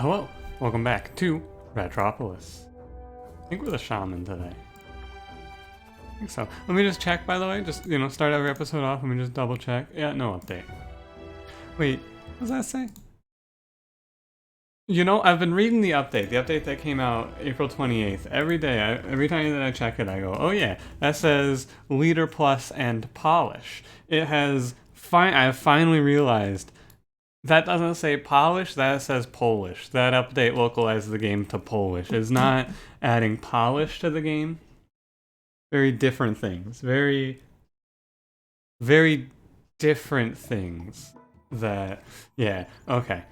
Hello, welcome back to Ratropolis. I think we're the shaman today. I think so. Let me just check, by the way. Just, start every episode off. Let me just double check. Yeah, no update. Wait, what does that say? I've been reading the update that came out April 28th. Every day, every time that I check it, I go, oh yeah, that says leader plus and polish. I have finally realized that doesn't say polish, that says Polish. That update localized the game to Polish. It's not adding polish to the game. Very different things. Very, very different things. Yeah, okay.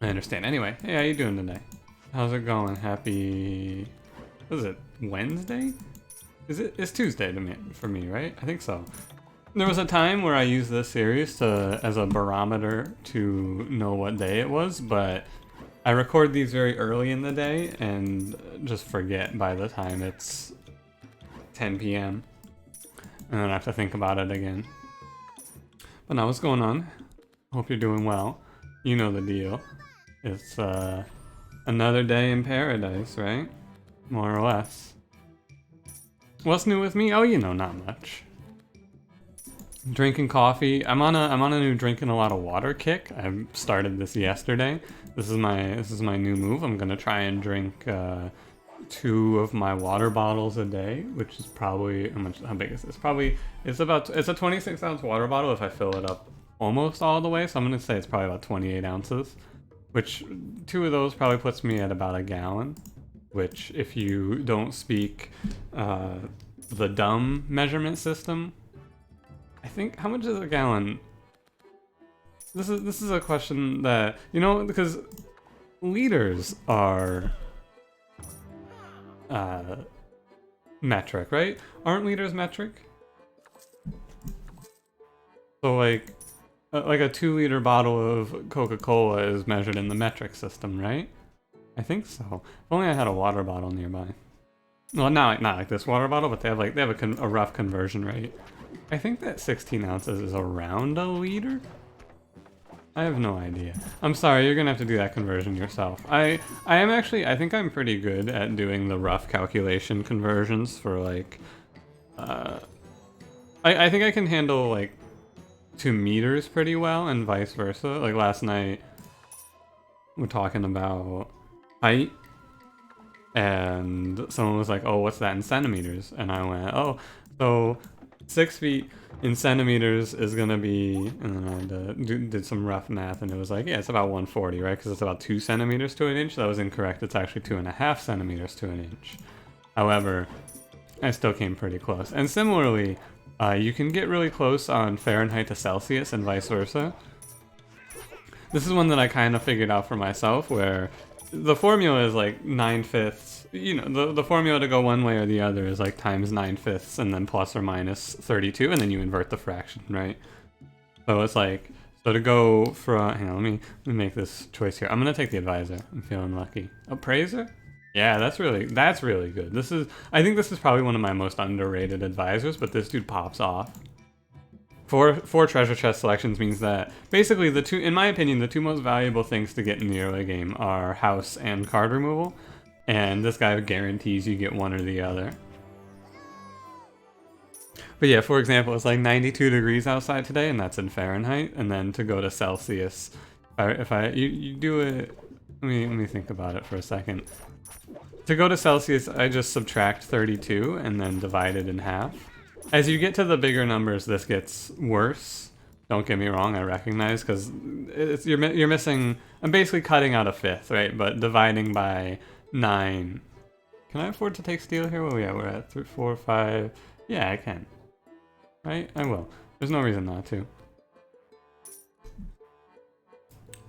I understand. Anyway, hey, how you doing today? How's it going? Happy... what is it? Wednesday? It's Tuesday for me, right? I think so. There was a time where I used this series as a barometer to know what day it was, but I record these very early in the day and just forget by the time it's 10 p.m. and then I have to think about it again. But now, what's going on? Hope you're doing well. You know the deal. It's another day in paradise, right? More or less. What's new with me? Oh, not much. Drinking coffee. I'm on a new drinking a lot of water kick. I started this yesterday. This is my new move. I'm gonna try and drink 2 of my water bottles a day, which is probably how big is this? It's a 26-ounce water bottle if I fill it up almost all the way. So I'm gonna say it's probably about 28 ounces, which 2 of those probably puts me at about a gallon. Which, if you don't speak the dumb measurement system, I think, how much is a gallon? This is a question that, because liters are metric, right? Aren't liters metric? So like a 2-liter bottle of Coca-Cola is measured in the metric system, right? I think so. If only I had a water bottle nearby. Well, not like this water bottle, but they have a rough conversion rate. I think that 16 ounces is around a liter? I have no idea. I'm sorry, you're gonna have to do that conversion yourself. I think I'm pretty good at doing the rough calculation conversions for I think I can handle 2 meters pretty well and vice versa. Like last night, we're talking about height, and someone was like, oh, what's that in centimeters? And I went, oh, so 6 feet in centimeters is gonna be, and then I had to did some rough math, and it was like, yeah, it's about 140, right? Because it's about 2 centimeters to an inch. That was incorrect. It's actually 2.5 centimeters to an inch. However, I still came pretty close. And similarly, you can get really close on Fahrenheit to Celsius and vice versa. This is one that I kind of figured out for myself, where the formula is 9/5. The formula to go one way or the other is times 9/5 and then plus or minus 32, and then you invert the fraction, right? So it's so to go from, hang on, let me make this choice here. I'm gonna take the advisor. I'm feeling lucky. Appraiser? Yeah, that's really good. I think this is probably one of my most underrated advisors, but this dude pops off. Four treasure chest selections means that basically in my opinion, the 2 most valuable things to get in the early game are house and card removal, and this guy guarantees you get one or the other. But yeah, for example, it's 92 degrees outside today, and that's in Fahrenheit, and then to go to Celsius, you do it, let me think about it for a second. To go to Celsius, I just subtract 32 and then divide it in half. As you get to the bigger numbers, this gets worse. Don't get me wrong, I recognize, because you're missing. I'm basically cutting out a 5th, right? But dividing by 9. Can I afford to take steel here? Well, yeah, we're at 3, 4, 5. Yeah, I can. Right? I will. There's no reason not to.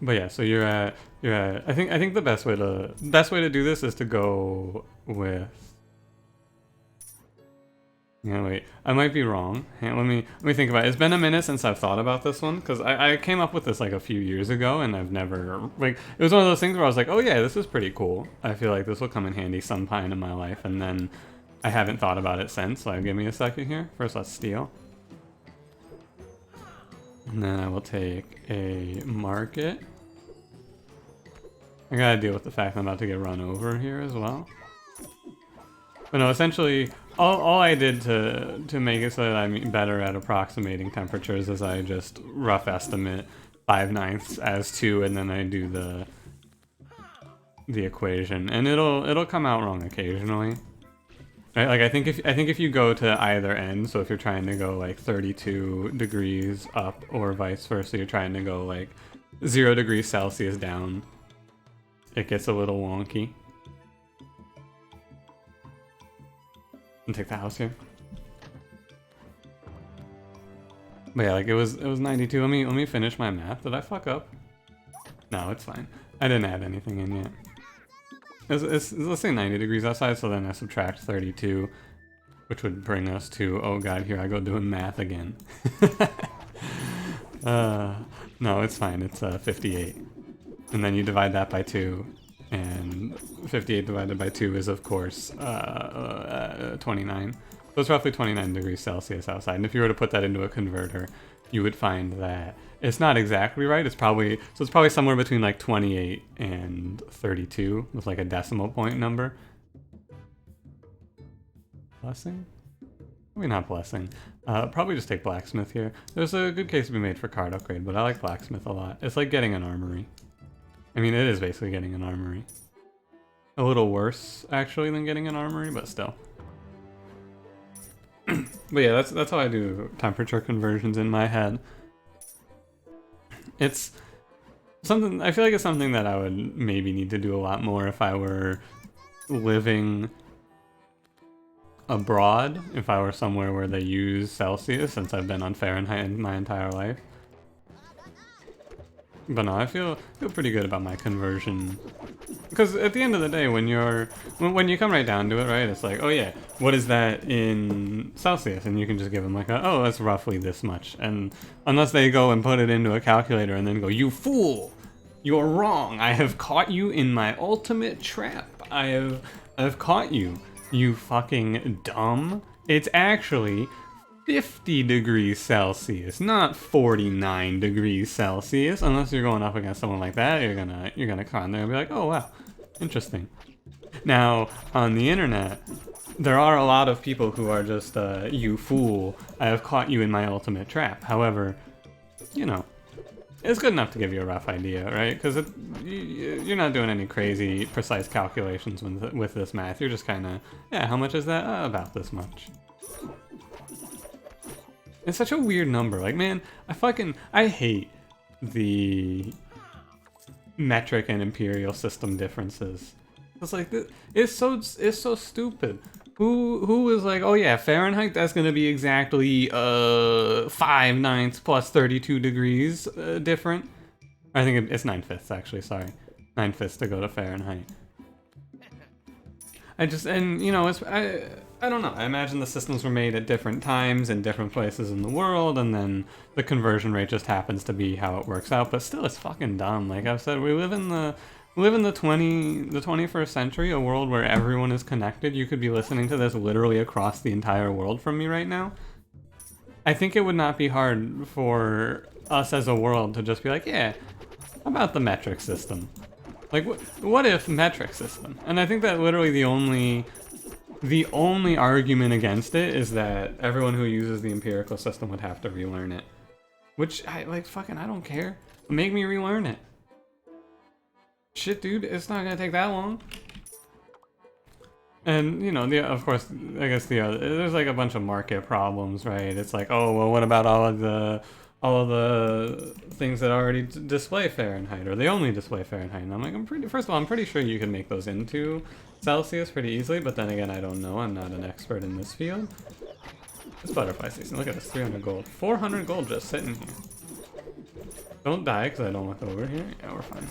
But yeah, so you're at. I think the best way to do this is to go with. Yeah, wait, I might be wrong. Let me think about it. It's been a minute since I've thought about this one, because I came up with this a few years ago, and I've never, it was one of those things where I was like, oh yeah, this is pretty cool. I feel like this will come in handy sometime in my life, and then I haven't thought about it since, so give me a second here. First, let's steal. And then I will take a market. I gotta deal with the fact that I'm about to get run over here as well. But no, essentially, all I did to make it so that I'm better at approximating temperatures is I just rough estimate 5/9 as 2, and then I do the equation, and it'll come out wrong occasionally. Right? Like I think if you go to either end, so if you're trying to go like 32 degrees up or vice versa, you're trying to go like 0 degrees Celsius down, it gets a little wonky. And take the house here. But yeah, like it was 92. Let me finish my math. Did I fuck up? No, it's fine. I didn't add anything in yet. It's let's say 90 degrees outside, so then I subtract 32, which would bring us to, oh god, here I go doing math again. No, it's fine. It's 58. And then you divide that by 2, and 58 divided by 2 is, of course, 29. So it's roughly 29 degrees Celsius outside. And if you were to put that into a converter, you would find that it's not exactly right. It's probably somewhere between like 28 and 32 with like a decimal point number. Blessing? Maybe not blessing. Probably just take blacksmith here. There's a good case to be made for card upgrade, but I like blacksmith a lot. It's like getting an armory. I mean, it is basically getting an armory. A little worse, actually, than getting an armory, but still. But yeah, that's how I do temperature conversions in my head. It's something, I feel like it's something that I would maybe need to do a lot more if I were living abroad, if I were somewhere where they use Celsius, since I've been on Fahrenheit my entire life. But no, I feel pretty good about my conversion. Because at the end of the day, when you come right down to it, right, it's like, oh yeah, what is that in Celsius? And you can just give them like, oh, that's roughly this much. And unless they go and put it into a calculator and then go, you fool, you're wrong. I have caught you in my ultimate trap. I've caught you, you fucking dumb. It's actually 50 degrees Celsius, not 49 degrees Celsius. Unless you're going up against someone like that, you're gonna con there and be like, oh wow, interesting. Now, on the internet, there are a lot of people who are just, you fool, I have caught you in my ultimate trap. However, you know, it's good enough to give you a rough idea, right? Because you're not doing any crazy precise calculations with this math. You're just kind of, yeah, how much is that? About this much. It's such a weird number. Like, man, I hate the metric and imperial system differences. It's like, it's so stupid. Who is like, oh yeah, Fahrenheit, that's gonna be exactly 5/9 plus 32 degrees different. I think it's 9/5 actually. Sorry, 9/5 to go to Fahrenheit. And you know, I don't know. I imagine the systems were made at different times in different places in the world, and then the conversion rate just happens to be how it works out. But still, it's fucking dumb. Like I've said, we live in the 21st century, a world where everyone is connected. You could be listening to this literally across the entire world from me right now. I think it would not be hard for us as a world to just be like, yeah, about the metric system. Like, what if metric system? And I think that literally the only argument against it is that everyone who uses the empirical system would have to relearn it. Which, I don't care. Make me relearn it. Shit, dude, it's not gonna take that long. And, you know, of course, I guess there's like a bunch of market problems, right? It's like, oh, well, what about all of the things that already display Fahrenheit, or they only display Fahrenheit? And I'm like, first of all, I'm pretty sure you can make those into Celsius pretty easily, but then again, I don't know. I'm not an expert in this field. It's butterfly season. Look at this, 300 gold. 400 gold just sitting here. Don't die, because I don't look over here. Yeah, we're fine.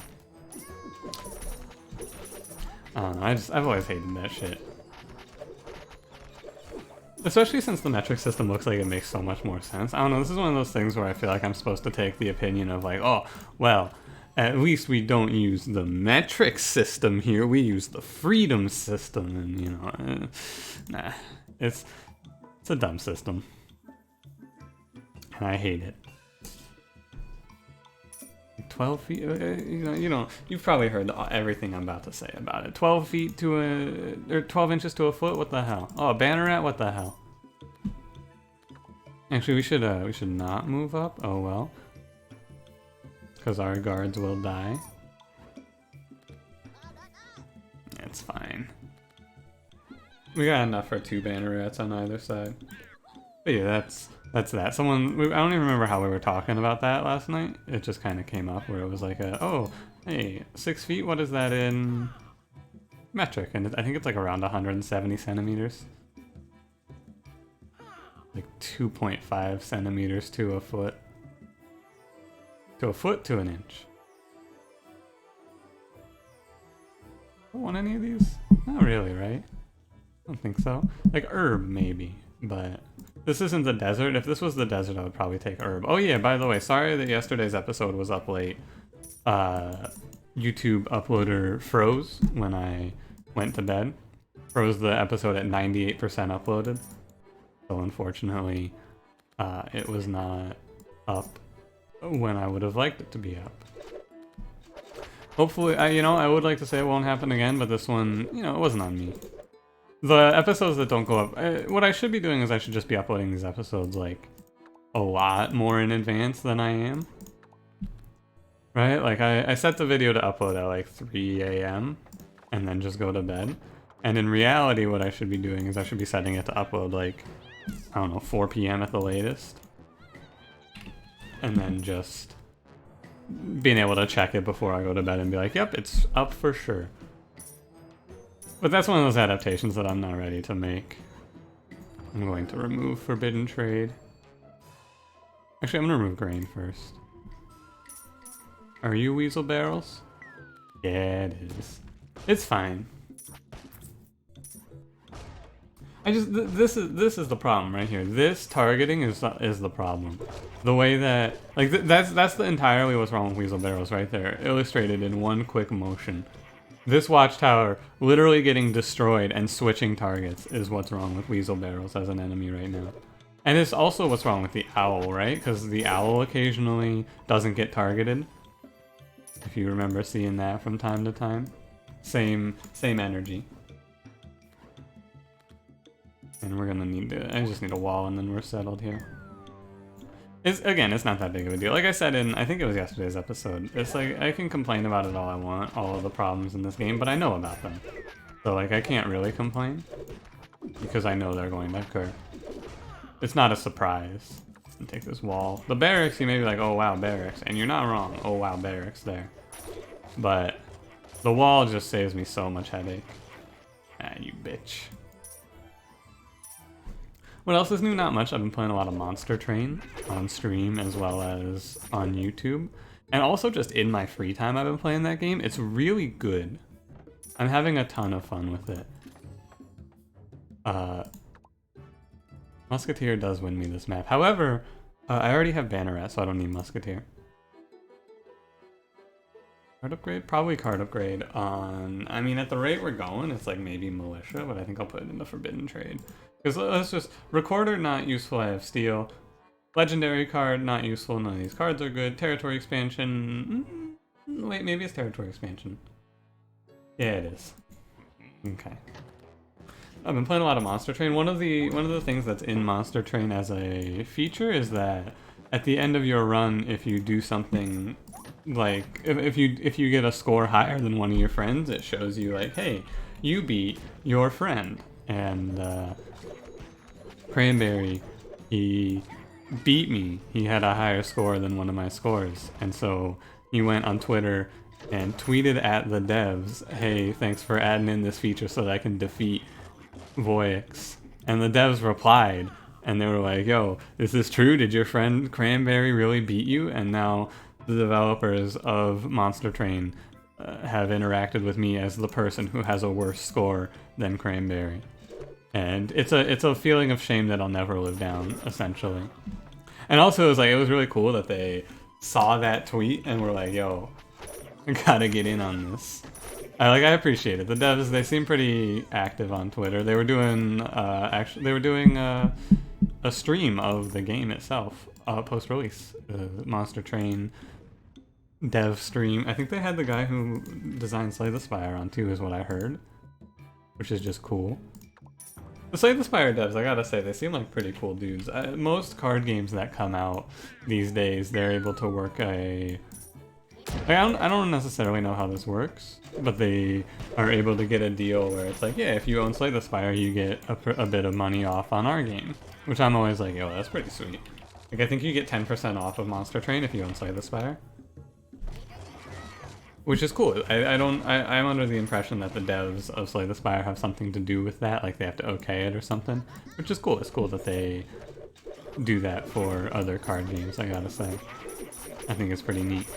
I don't know, I've always hated that shit. Especially since the metric system looks like it makes so much more sense. I don't know, this is one of those things where I feel like I'm supposed to take the opinion of like, oh, well, at least we don't use the metric system here, we use the freedom system, and you know, nah, it's a dumb system. And I hate it. 12 feet. You've probably heard everything I'm about to say about it. 12 feet to or 12 inches to a foot. What the hell? Oh, a banneret. What the hell? Actually, we should not move up. Oh well, because our guards will die. It's fine. We got enough for 2 bannerets on either side. But yeah, that's that. I don't even remember how we were talking about that last night. It just kind of came up where it was like, oh, hey, 6 feet. What is that in metric? And I think it's like around 170 centimeters. Like 2.5 centimeters to a foot. To a foot to an inch. I don't want any of these? Not really, right? I don't think so. Like herb, maybe, but this isn't the desert. If this was the desert, I would probably take herb. Oh yeah, by the way, sorry that yesterday's episode was up late. YouTube uploader froze when I went to bed. Froze the episode at 98% uploaded. So unfortunately, it was not up when I would have liked it to be up. Hopefully, I would like to say it won't happen again, but this one, it wasn't on me. The episodes that don't go up, what I should be doing is I should just be uploading these episodes like a lot more in advance than I am. Right? Like I set the video to upload at like 3 a.m. and then just go to bed. And in reality, what I should be doing is I should be setting it to upload like, I don't know, 4 p.m. at the latest. And then just being able to check it before I go to bed and be like, yep, it's up for sure. But that's one of those adaptations that I'm not ready to make. I'm going to remove forbidden trade. Actually, I'm going to remove grain first. Are you weasel barrels? Yeah, it is. It's fine. This is the problem right here. This targeting is the problem. The way that that's entirely what's wrong with weasel barrels right there, illustrated in one quick motion. This watchtower literally getting destroyed and switching targets is what's wrong with weasel barrels as an enemy right now. And it's also what's wrong with the owl, right? Because the owl occasionally doesn't get targeted. If you remember seeing that from time to time. Same energy. And we're gonna need to, I just need a wall and then we're settled here. It's not that big of a deal. Like I said I think it was yesterday's episode, it's like, I can complain about it all I want, all of the problems in this game, but I know about them. So like, I can't really complain, because I know they're going to occur. It's not a surprise. And take this wall. The barracks, you may be like, oh wow, barracks, and you're not wrong, oh wow, barracks there. But the wall just saves me so much headache. Ah, you bitch. What else is new? Not much. I've been playing a lot of Monster Train on stream as well as on YouTube. And also just in my free time I've been playing that game. It's really good. I'm having a ton of fun with it. Musketeer does win me this map. However, I already have Banneret, so I don't need Musketeer. Card upgrade? Probably card upgrade on... I mean, at the rate we're going, it's like maybe Militia, but I think I'll put it in the Forbidden Trade. Because let's just... Recorder, not useful, I have Steel. Legendary card, not useful, none of these cards are good. Territory expansion... wait, maybe it's territory expansion. Yeah, it is. Okay. I've been playing a lot of Monster Train. One of the things that's in Monster Train as a feature is that at the end of your run, if you do something like if you get a score higher than one of your friends, it shows you like, hey, you beat your friend. And Cranberry, he beat me. He had a higher score than one of my scores, and so he went on Twitter and tweeted at the devs, hey, thanks for adding in this feature so that I can defeat Voyix. And the devs replied, and they were like, yo, is this true? Did your friend Cranberry really beat you? And now the developers of Monster Train have interacted with me as the person who has a worse score than Cranberry. And it's a feeling of shame that I'll never live down, essentially. And also it was really cool that they saw that tweet and were like, yo, I gotta get in on this. I appreciate it. The devs, they seem pretty active on Twitter. They were doing a stream of the game itself, post-release. Monster Train dev stream. I think they had the guy who designed Slay the Spire on too, is what I heard, which is just cool. The Slay the Spire devs, I gotta say, they seem like pretty cool dudes. Most card games that come out these days, they're able to work a... Like, I don't necessarily know how this works, but they are able to get a deal where it's like, yeah, if you own Slay the Spire, you get a bit of money off on our game. Which I'm always like, yo, that's pretty sweet. Like, I think you get 10% off of Monster Train if you own Slay the Spire. Which is cool. I'm under the impression that the devs of Slay the Spire have something to do with that, like they have to okay it or something, which is cool. It's cool that they do that for other card games, I gotta say. I think it's pretty neat.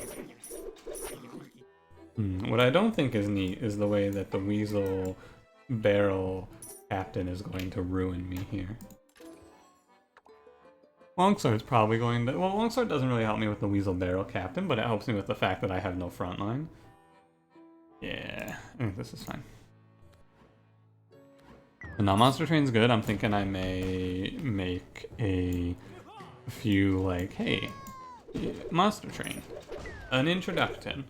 What I don't think is neat is the way that the Weasel Barrel Captain is going to ruin me here. Longsword's probably going to... Well, Longsword doesn't really help me with the Weasel Barrel Captain, but it helps me with the fact that I have no front line. Yeah, I think this is fine. But now Monster Train's good. I'm thinking I may make a few, like, hey, Monster Train, an introduction.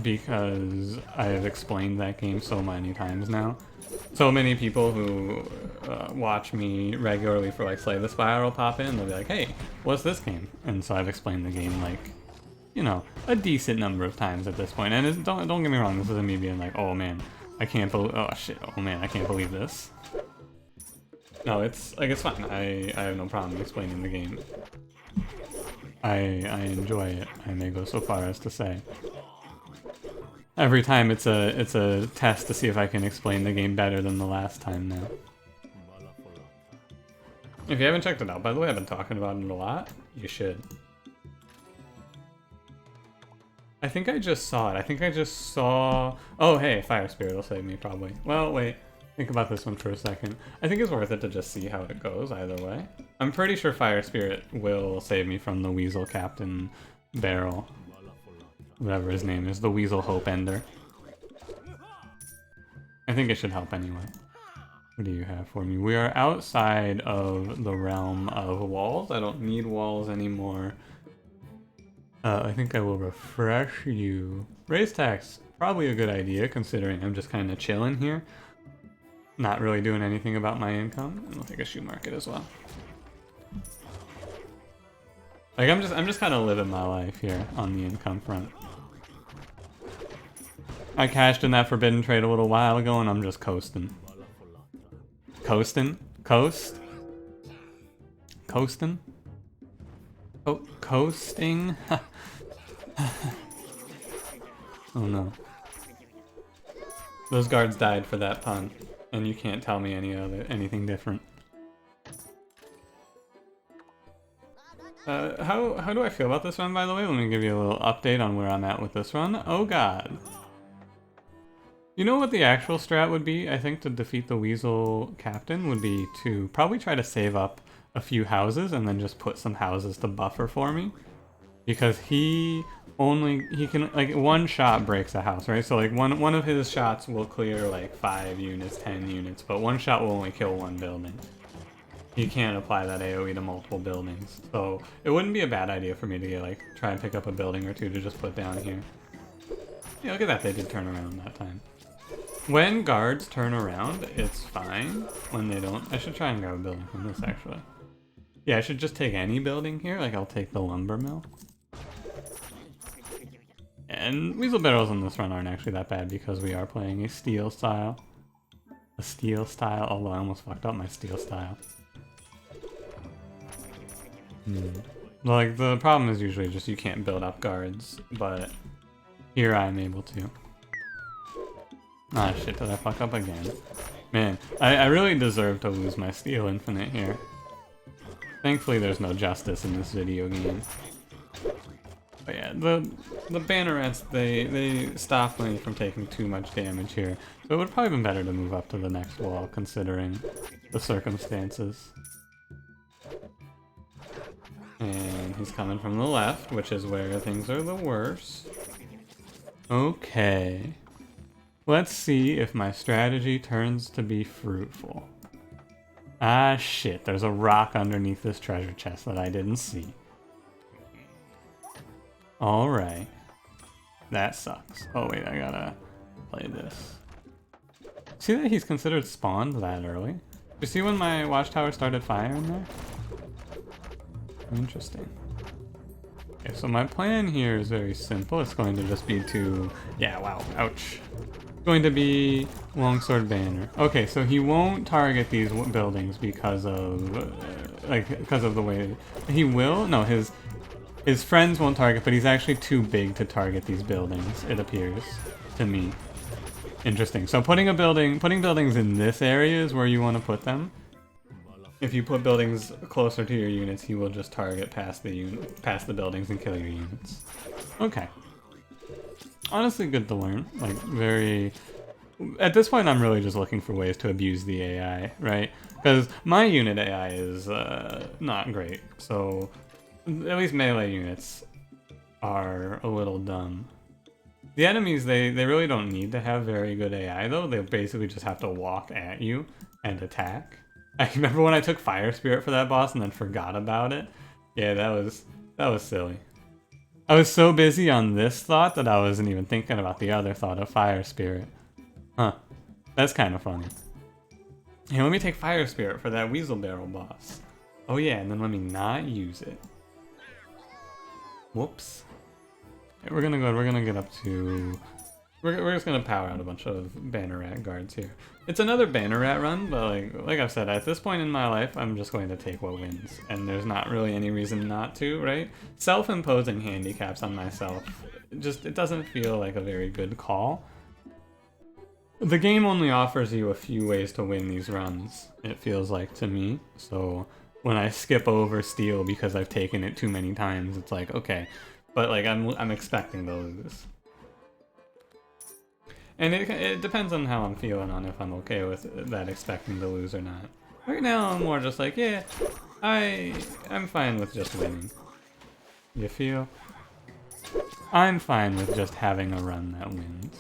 Because I have explained that game so many times now. So many people who watch me regularly for like Slay the Spire will pop in and they'll be like, hey, what's this game? And so I've explained the game like, you know, a decent number of times at this point. And don't get me wrong, this isn't me being like, oh man, I can't believe, oh shit, oh man, I can't believe this. No, it's like, it's fine. I have no problem explaining the game. I enjoy it. I may go so far as to say. Every time it's a test to see if I can explain the game better than the last time now. If you haven't checked it out, by the way, I've been talking about it a lot. You should. I think I just saw it. I think I just saw... Oh, hey, Fire Spirit will save me, probably. Well, wait. Think about this one for a second. I think it's worth it to just see how it goes, either way. I'm pretty sure Fire Spirit will save me from the Weasel Captain Barrel. Whatever his name is, the Weasel Hope Ender. I think it should help anyway. What do you have for me? We are outside of the realm of walls. I don't need walls anymore. I think I will refresh you. Raise tax, probably a good idea considering I'm just kind of chilling here. Not really doing anything about my income. And we'll take a shoe market as well. Like I'm just kind of living my life here on the income front. I cashed in that forbidden trade a little while ago and I'm just coasting. Coasting? Coast? Coasting? Oh, coasting? Oh no. Those guards died for that pun, and you can't tell me anything different. How do I feel about this run, by the way? Let me give you a little update on where I'm at with this run. Oh god. You know what the actual strat would be, I think, to defeat the Weasel Captain would be to probably try to save up a few houses and then just put some houses to buffer for me. Because he can, like, one shot breaks a house, right? So, like, one of his shots will clear, like, 5 units, 10 units, but one shot will only kill one building. You can't apply that AoE to multiple buildings. So, it wouldn't be a bad idea for me to, like, try and pick up a building or two to just put down here. Yeah, look at that, they did turn around that time. When guards turn around, it's fine. When they don't, I should try and grab a building from this, actually. Yeah, I should just take any building here, like I'll take the lumber mill. And Weasel Barrels in this run aren't actually that bad because we are playing a steel style. A steel style, although I almost fucked up my steel style. Like, the problem is usually just you can't build up guards, but here I'm able to. Ah shit, did I fuck up again? Man, I really deserve to lose my Steel Infinite here. Thankfully there's no justice in this video game. But yeah, the Bannerets, they stop me from taking too much damage here. So it would probably been better to move up to the next wall considering the circumstances. And he's coming from the left, which is where things are the worst. Okay. Let's see if my strategy turns to be fruitful. Ah shit, there's a rock underneath this treasure chest that I didn't see. Alright. That sucks. Oh wait, I gotta play this. See that he's considered spawned that early? You see when my watchtower started firing there? Interesting. Okay, so my plan here is very simple. It's going to just be to... Yeah, wow, ouch. It's going to be longsword banner. Okay, so he won't target these buildings because of... because of the way... He will? No, his friends won't target, but he's actually too big to target these buildings, it appears to me. Interesting. So putting buildings in this area is where you want to put them. If you put buildings closer to your units, he will just target past the buildings and kill your units. Okay. Honestly, good to learn. Like, very... At this point, I'm really just looking for ways to abuse the AI, right? Because my unit AI is not great, so at least melee units are a little dumb. The enemies, they really don't need to have very good AI, though. They basically just have to walk at you and attack. I remember when I took Fire Spirit for that boss and then forgot about it. Yeah, that was silly. I was so busy on this thought that I wasn't even thinking about the other thought of Fire Spirit. Huh. That's kind of funny. Hey, let me take Fire Spirit for that Weasel Barrel boss. Oh yeah, and then let me not use it. Whoops. Okay, we're gonna get up to... We're just gonna power out a bunch of Banner Rat guards here. It's another Banner Rat run, but like I've said, at this point in my life, I'm just going to take what wins, and there's not really any reason not to, right? Self-imposing handicaps on myself, it doesn't feel like a very good call. The game only offers you a few ways to win these runs, it feels like to me, so when I skip over Steel because I've taken it too many times, it's like, okay, but like I'm expecting to lose. And it depends on how I'm feeling on if I'm okay with that expecting to lose or not. Right now I'm more just like, yeah, I'm fine with just winning. You feel? I'm fine with just having a run that wins.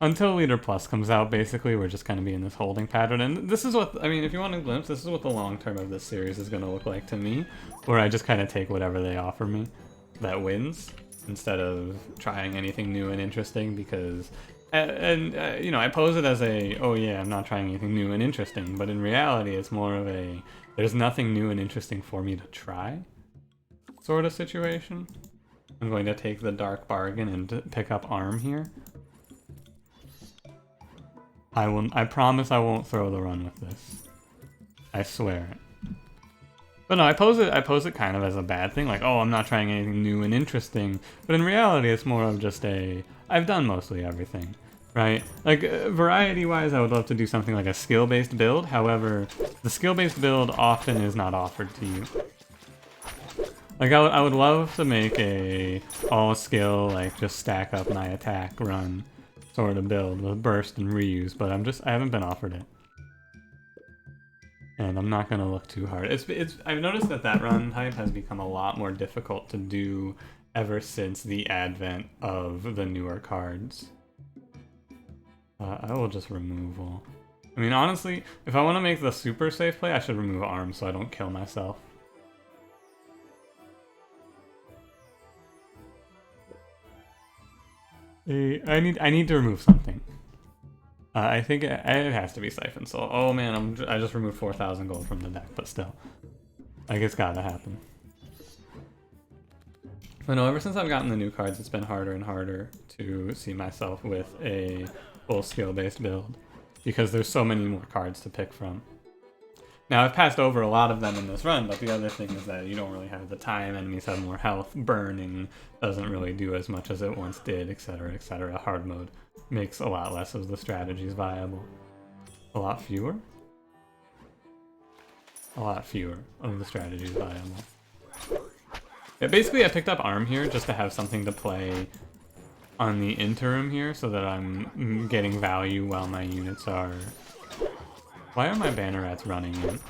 Until Leader Plus comes out, basically, we're just going to be in this holding pattern. And this is what, I mean, if you want a glimpse, this is what the long term of this series is going to look like to me, where I just kind of take whatever they offer me that wins, instead of trying anything new and interesting, because, you know, I pose it as a, oh yeah, I'm not trying anything new and interesting, but in reality, it's more of a, there's nothing new and interesting for me to try sort of situation. I'm going to take the Dark Bargain and pick up Arm here. I promise I won't throw the run with this. I swear it. But no, I pose it kind of as a bad thing, like, oh, I'm not trying anything new and interesting. But in reality, it's more of just a, I've done mostly everything, right? Like, variety-wise, I would love to do something like a skill-based build. However, the skill-based build often is not offered to you. Like, I would love to make a all-skill, like, just stack up my attack run sort of build with burst and reuse, but I haven't been offered it. And I'm not gonna look too hard. I've noticed that run type has become a lot more difficult to do ever since the advent of the newer cards. I will just remove all. I mean, honestly, if I want to make the super safe play, I should remove Arm so I don't kill myself. I need to remove something. I think it has to be Siphon Soul. Oh man, I just removed 4,000 gold from the deck, but still. Like, it's gotta happen. But no, ever since I've gotten the new cards, it's been harder and harder to see myself with a full skill-based build, because there's so many more cards to pick from. Now, I've passed over a lot of them in this run, but the other thing is that you don't really have the time, enemies have more health, burning doesn't really do as much as it once did, etc, etc. Hard mode makes a lot less of the strategies viable. A lot fewer? A lot fewer of the strategies viable. Yeah, basically, I picked up Arm here just to have something to play on the interim here, so that I'm getting value while my units are... Why are my Banner Rats running in?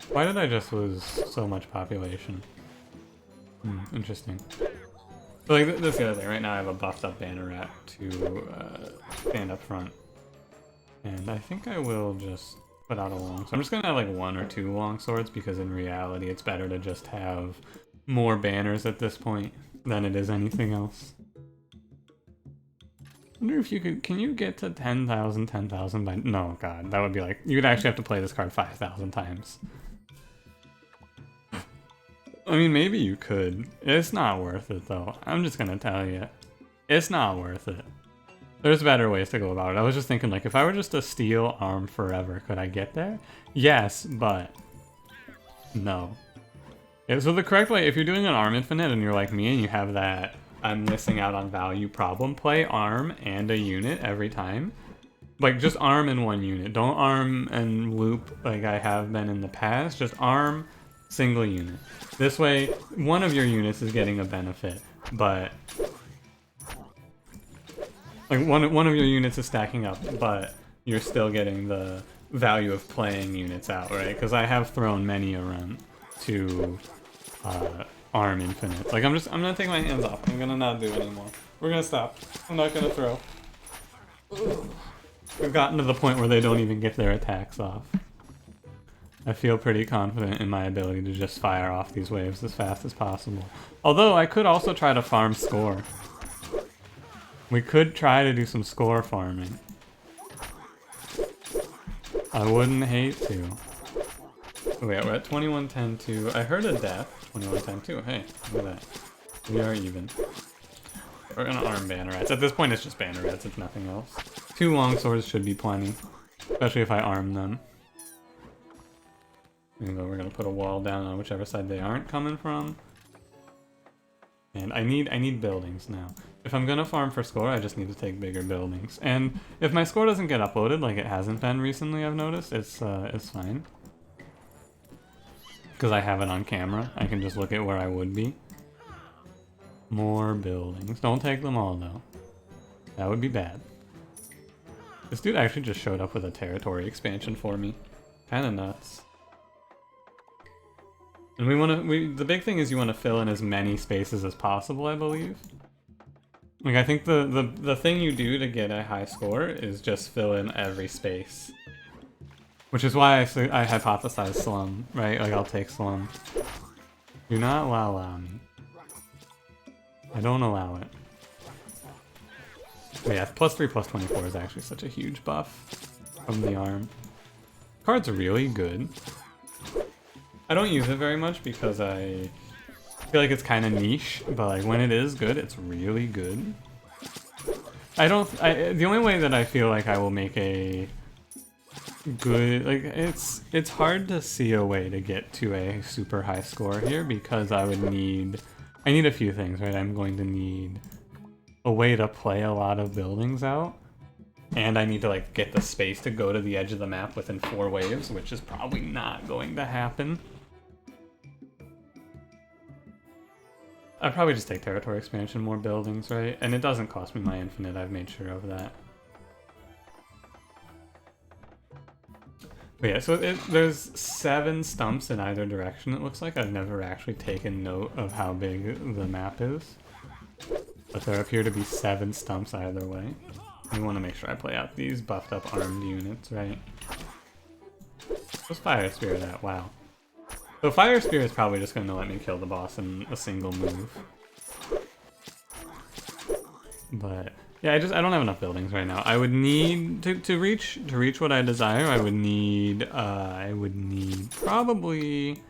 Why did I just lose so much population? Interesting. So like, this is the other thing. Right now I have a buffed up Banner Rat to stand up front. And I think I will just put out a long. So I'm just gonna have like 1 or 2 long swords because in reality it's better to just have more banners at this point than it is anything else. I wonder if you could, can you get to 10,000 by, no god, that would be like, you'd actually have to play this card 5,000 times. I mean, maybe you could. It's not worth it though. I'm just gonna tell you. It's not worth it. There's better ways to go about it. I was just thinking, like, if I were just to steal arm forever, could I get there? Yes, but no. Yeah, so the correct way, if you're doing an arm infinite and you're like me and you have that I'm missing out on value problem, play arm and a unit every time. Like, just arm and 1 unit. Don't arm and loop like I have been in the past. Just arm, single unit. This way, one of your units is getting a benefit, but like one of your units is stacking up, but you're still getting the value of playing units out, right? Because I have thrown many a run to arm infinite. Like, I'm gonna take my hands off. I'm gonna not do anymore. We're gonna stop. I'm not gonna throw. We've gotten to the point where they don't even get their attacks off. I feel pretty confident in my ability to just fire off these waves as fast as possible. Although, I could also try to farm score. We could try to do some score farming. I wouldn't hate to. Wait, we're at 21-10-2. I heard a death. 21-10-2. Hey, look at that. We are even. We're gonna arm bannerets. At this point, it's just bannerets. It's nothing else. 2 long swords should be plenty, especially if I arm them. We're gonna put a wall down on whichever side they aren't coming from. And I need buildings now. If I'm gonna farm for score, I just need to take bigger buildings. And if my score doesn't get uploaded, like it hasn't been recently, I've noticed, it's fine. Because I have it on camera. I can just look at where I would be. More buildings. Don't take them all, though. That would be bad. This dude actually just showed up with a territory expansion for me. Kinda nuts. And the big thing is you want to fill in as many spaces as possible, I believe. Like, I think the thing you do to get a high score is just fill in every space. Which is why I hypothesize slum, right? Like, I'll take slum. Do not allow me. I don't allow it. But yeah, +3/+24 is actually such a huge buff from the arm. Card's really good. I don't use it very much because I feel like it's kind of niche, but like when it is good, it's really good. The only way that I feel like I will make a good, like, it's hard to see a way to get to a super high score here because I need a few things, right? I'm going to need a way to play a lot of buildings out, and I need to like get the space to go to the edge of the map within 4 waves, which is probably not going to happen. I'd probably just take territory expansion, more buildings, right? And it doesn't cost me my infinite, I've made sure of that. But yeah, so there's 7 stumps in either direction, it looks like. I've never actually taken note of how big the map is. But there appear to be 7 stumps either way. I want to make sure I play out these buffed up armed units, right? What's Fire Spirit at? Wow. So Fire Spirit is probably just going to let me kill the boss in a single move. But yeah, I don't have enough buildings right now. I would need to reach what I desire. I would need probably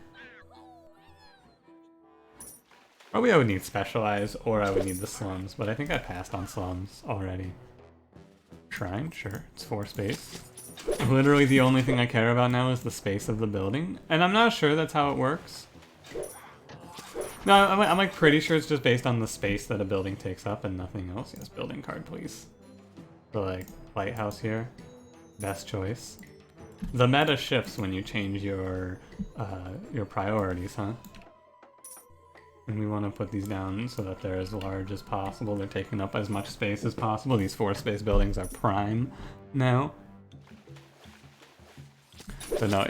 I would need Specialize, or I would need the slums, but I think I passed on slums already. Shrine, sure, it's 4 space. Literally the only thing I care about now is the space of the building, and I'm not sure that's how it works. No, I'm like pretty sure it's just based on the space that a building takes up and nothing else. Yes, building card, please. So like, lighthouse here, best choice. The meta shifts when you change your priorities, huh? And we want to put these down so that they're as large as possible. They're taking up as much space as possible. These 4 space buildings are prime now. So no,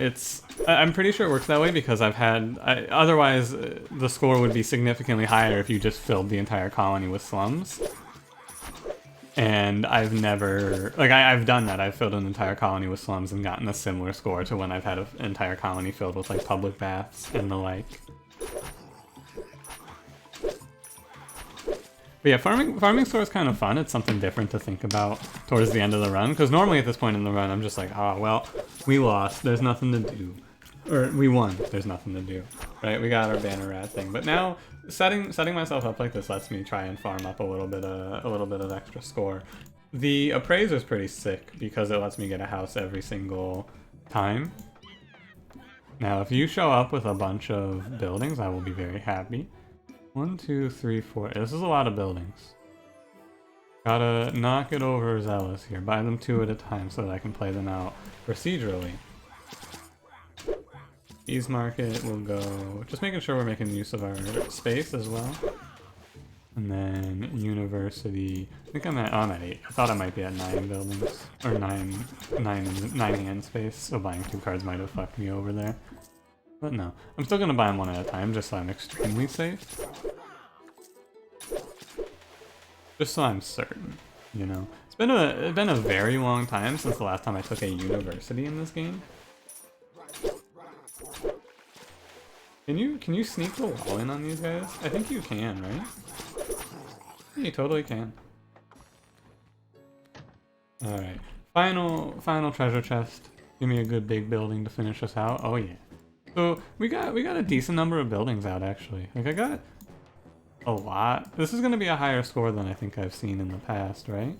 I'm pretty sure it works that way because otherwise the score would be significantly higher if you just filled the entire colony with slums. And I've never, like, I've done that. I've filled an entire colony with slums and gotten a similar score to when I've had an entire colony filled with, like, public baths and the like. But yeah, farming score is kind of fun. It's something different to think about towards the end of the run. Because normally at this point in the run, I'm just like, oh, well, we lost. There's nothing to do. Or we won. There's nothing to do. Right? We got our banner rat thing. But now, setting myself up like this lets me try and farm up a little bit of extra score. The appraiser is pretty sick because it lets me get a house every single time. Now, if you show up with a bunch of buildings, I will be very happy. 1, 2, 3, 4. This is a lot of buildings. Gotta not get overzealous here. Buy them 2 at a time so that I can play them out procedurally. Ease market will go. Just making sure we're making use of our space as well. And then university. I think I'm at 8. I thought I might be at 9 buildings. Or 9 hand space. So buying 2 cards might have fucked me over there. But no, I'm still gonna buy them 1 at a time just so I'm extremely safe. Just so I'm certain, you know. It's been a very long time since the last time I took a university in this game. Can you sneak the wall in on these guys? I think you can, right? Yeah, you totally can. Alright. Final treasure chest. Give me a good big building to finish us out. Oh yeah. So we got a decent number of buildings out actually. Like I got a lot. This is gonna be a higher score than I think I've seen in the past, right?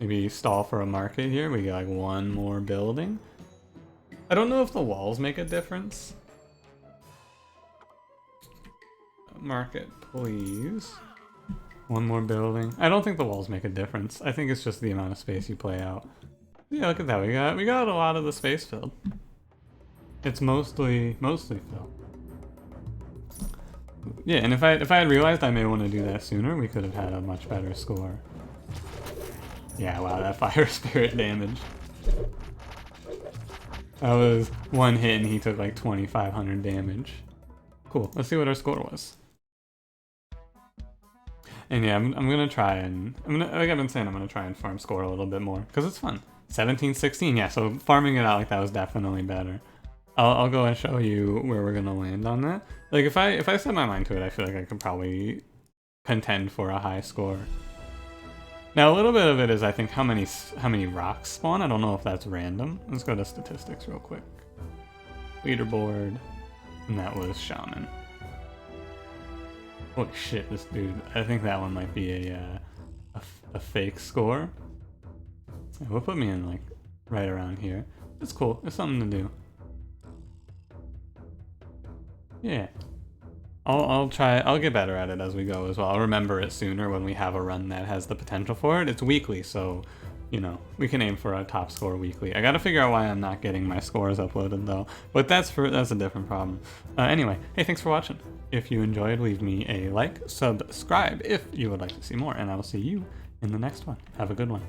Maybe stall for a market here. We get like 1 more building. I don't know if the walls make a difference. Market, please. 1 more building. I don't think the walls make a difference. I think it's just the amount of space you play out. Yeah, look at that. We got a lot of the space filled. It's mostly filled. Yeah, and if I had realized I may want to do that sooner, we could have had a much better score. Yeah, wow, that fire spirit damage. That was 1 hit and he took like 2,500 damage. Cool. Let's see what our score was. And yeah, I'm gonna try and like I've been saying, I'm gonna try and farm score a little bit more because it's fun. 17-16, yeah. So farming it out like that was definitely better. I'll go and show you where we're gonna land on that. Like if I set my mind to it, I feel like I could probably contend for a high score. Now a little bit of it is I think how many rocks spawn. I don't know if that's random. Let's go to statistics real quick. Leaderboard, and that was Shaman. Holy shit, this dude! I think that one might be a fake score. It will put me in like right around here. It's cool. It's something to do. Yeah. I'll try. I'll get better at it as we go as well. I'll remember it sooner when we have a run that has the potential for it. It's weekly, so you know we can aim for a top score weekly. I gotta figure out why I'm not getting my scores uploaded though, but that's a different problem. Anyway, hey, thanks for watching. If you enjoyed, leave me a like, subscribe if you would like to see more, and I will see you in the next one. Have a good one.